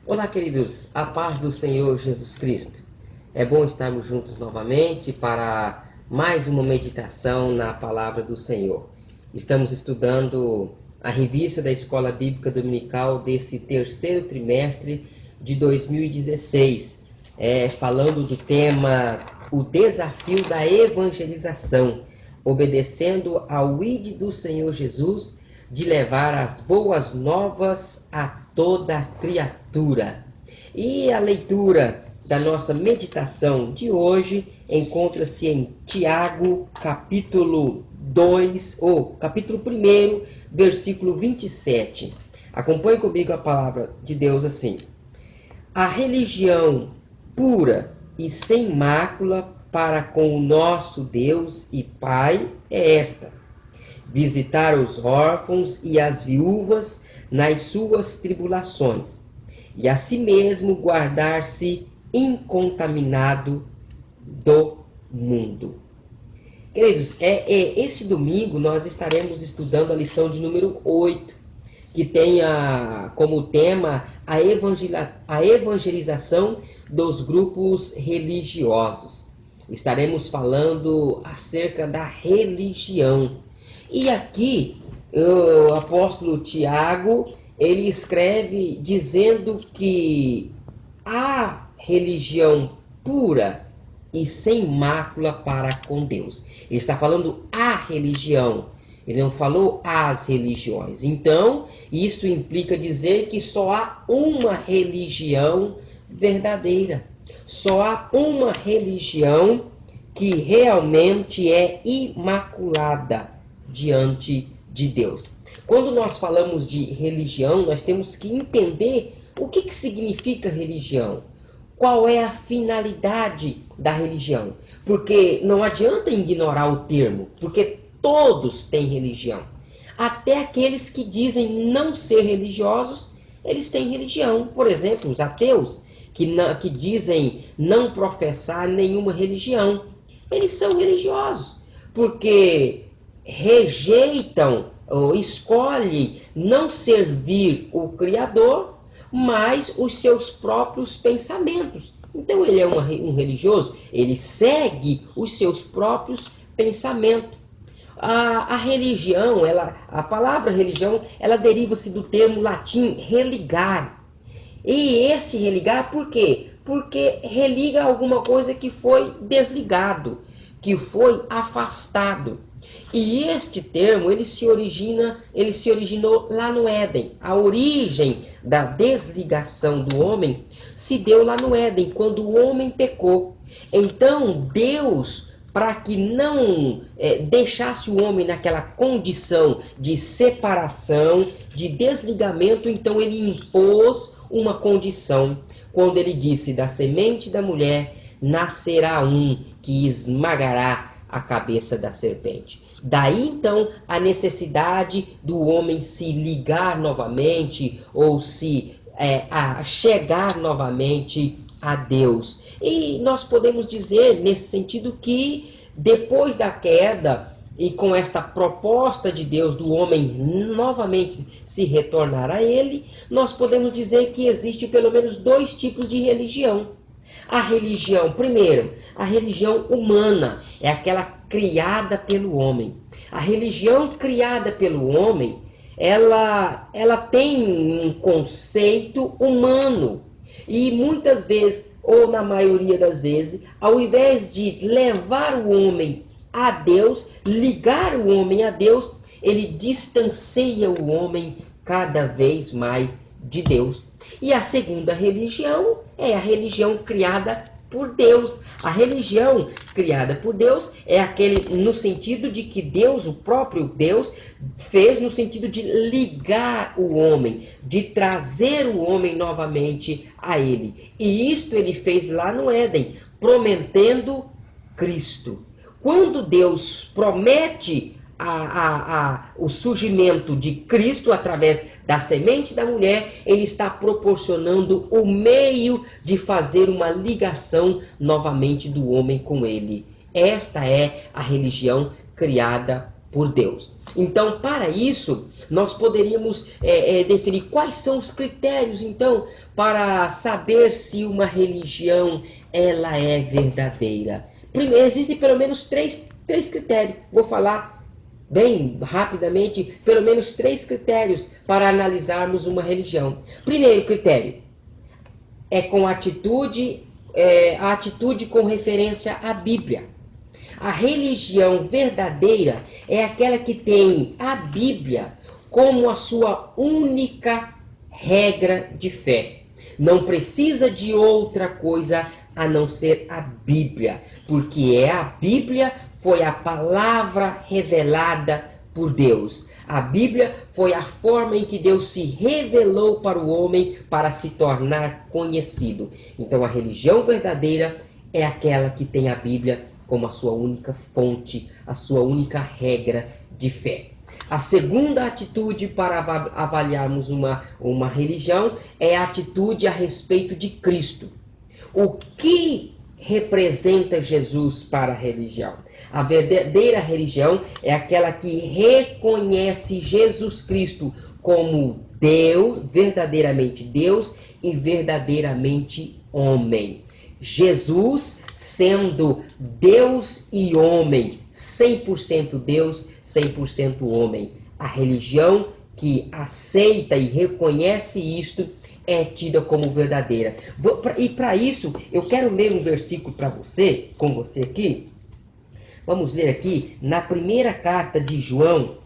Olá, queridos, a paz do Senhor Jesus Cristo. É bom estarmos juntos novamente para mais uma meditação na palavra do Senhor. Estamos estudando a revista da Escola Bíblica Dominical desse terceiro trimestre de 2016, falando do tema O Desafio da Evangelização, obedecendo ao ID do Senhor Jesus de levar as boas novas a toda criatura. E a leitura da nossa meditação de hoje encontra-se em Tiago, capítulo 2, ou capítulo 1, versículo 27. Acompanhe comigo a palavra de Deus assim: A religião pura e sem mácula para com o nosso Deus e Pai é esta: visitar os órfãos e as viúvas nas suas tribulações, e a si mesmo guardar-se incontaminado do mundo. Queridos, esse domingo nós estaremos estudando a lição de número 8, que tem como tema a evangelização dos grupos religiosos. Estaremos falando acerca da religião. E aqui, o apóstolo Tiago, ele escreve dizendo que a religião pura e sem mácula para com Deus. Ele está falando a religião, ele não falou as religiões. Então, isso implica dizer que só há uma religião verdadeira. Só há uma religião que realmente é imaculada diante de Deus. Quando nós falamos de religião, nós temos que entender o que significa religião. Qual é a finalidade da religião? Porque não adianta ignorar o termo, porque todos têm religião. Até aqueles que dizem não ser religiosos, eles têm religião. Por exemplo, os ateus, que dizem não professar nenhuma religião, eles são religiosos, porque rejeitam ou escolhem não servir o Criador, mas os seus próprios pensamentos. Então ele é um religioso, ele segue os seus próprios pensamentos. A religião, a palavra religião, ela deriva-se do termo latim religar. E esse religar, por quê? Porque religa alguma coisa que foi desligado, que foi afastado. E este termo, ele se originou lá no Éden. A origem da desligação do homem se deu lá no Éden, quando o homem pecou. Então, Deus, para que não deixasse o homem naquela condição de separação, de desligamento, então ele impôs uma condição, quando ele disse: da semente da mulher nascerá um que esmagará a cabeça da serpente. Daí então a necessidade do homem se ligar novamente, ou a chegar novamente a Deus. E nós podemos dizer nesse sentido que depois da queda, e com esta proposta de Deus do homem novamente se retornar a ele, nós podemos dizer que existe pelo menos dois tipos de religião. A religião, primeiro, a religião humana, é aquela criada pelo homem. A religião criada pelo homem, ela tem um conceito humano. E muitas vezes, ou na maioria das vezes, ao invés de levar o homem a Deus, ligar o homem a Deus, ele distancia o homem cada vez mais de Deus. E a segunda religião é a religião criada por Deus. A religião criada por Deus é aquele no sentido de que Deus, o próprio Deus, fez no sentido de ligar o homem, de trazer o homem novamente a ele. E isto ele fez lá no Éden, prometendo Cristo. Quando Deus promete o surgimento de Cristo através da semente da mulher, ele está proporcionando o meio de fazer uma ligação novamente do homem com ele. Esta é a religião criada por Deus. Então, para isso, nós poderíamos definir quais são os critérios, então, para saber se uma religião ela é verdadeira. Primeiro, existem pelo menos três critérios. Vou falar bem rapidamente, pelo menos 3 critérios para analisarmos uma religião. Primeiro critério é com atitude, a atitude com referência à Bíblia. A religião verdadeira é aquela que tem a Bíblia como a sua única regra de fé. Não precisa de outra coisa a não ser a Bíblia, porque a Bíblia foi a palavra revelada por Deus. A Bíblia foi a forma em que Deus se revelou para o homem para se tornar conhecido. Então a religião verdadeira é aquela que tem a Bíblia como a sua única fonte, a sua única regra de fé. A segunda atitude para avaliarmos uma religião é a atitude a respeito de Cristo. O que representa Jesus para a religião? A verdadeira religião é aquela que reconhece Jesus Cristo como Deus e verdadeiramente homem. Jesus sendo Deus e homem, 100% Deus, 100% homem. A religião que aceita e reconhece isto é tida como verdadeira. E para isso, eu quero ler um versículo com você aqui. Vamos ler aqui na primeira carta de João,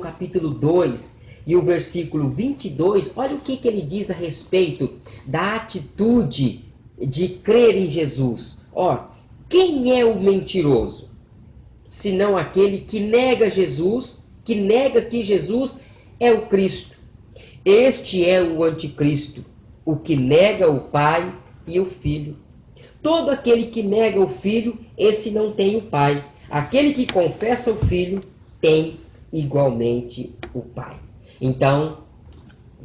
capítulo 2, e o versículo 22. Olha o que ele diz a respeito da atitude de crer em Jesus. Quem é o mentiroso? Senão aquele que nega Jesus, que nega que Jesus é o Cristo. Este é o anticristo, o que nega o Pai e o Filho. Todo aquele que nega o Filho, esse não tem o Pai. Aquele que confessa o Filho, tem igualmente o Pai. Então,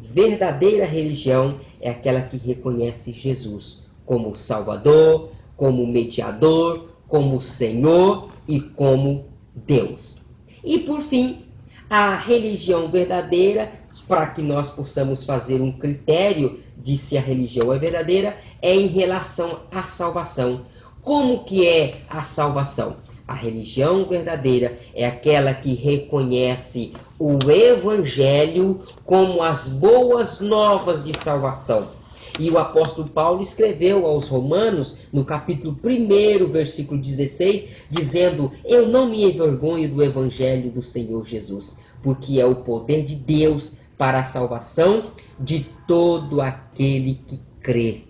verdadeira religião é aquela que reconhece Jesus como Salvador, como mediador, como Senhor e como Deus. E por fim, a religião verdadeira, para que nós possamos fazer um critério de se a religião é verdadeira, é em relação à salvação. Como que é a salvação? A religião verdadeira é aquela que reconhece o Evangelho como as boas novas de salvação. E o apóstolo Paulo escreveu aos Romanos, no capítulo 1, versículo 16, dizendo: eu não me envergonho do Evangelho do Senhor Jesus, porque é o poder de Deus para a salvação de todo aquele que crê.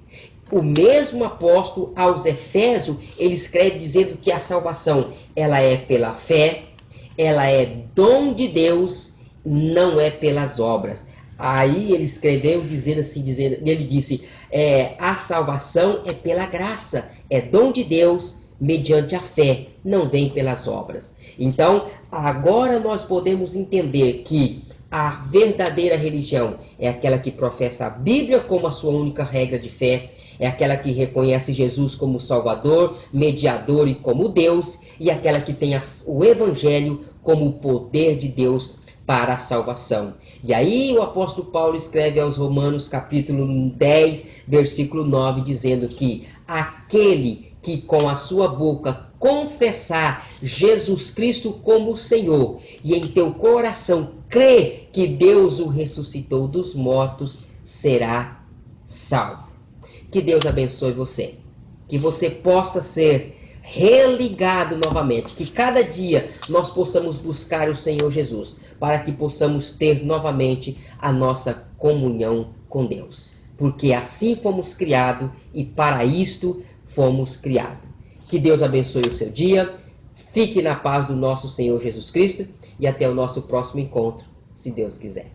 O mesmo apóstolo aos Efésios, ele escreve dizendo que a salvação, ela é pela fé, ela é dom de Deus, não é pelas obras. Aí ele escreveu ele disse, a salvação é pela graça, é dom de Deus mediante a fé, não vem pelas obras. Então, agora nós podemos entender que a verdadeira religião é aquela que professa a Bíblia como a sua única regra de fé, é aquela que reconhece Jesus como Salvador, mediador e como Deus, e aquela que tem o Evangelho como o poder de Deus para a salvação. E aí o apóstolo Paulo escreve aos Romanos capítulo 10, versículo 9, dizendo que aquele que com a sua boca confessar Jesus Cristo como Senhor e em teu coração crer que Deus o ressuscitou dos mortos, será salvo. Que Deus abençoe você. Que você possa ser religado novamente. Que cada dia nós possamos buscar o Senhor Jesus, para que possamos ter novamente a nossa comunhão com Deus. Porque assim fomos criados e para isto fomos criados. Que Deus abençoe o seu dia. Fique na paz do nosso Senhor Jesus Cristo e até o nosso próximo encontro, se Deus quiser.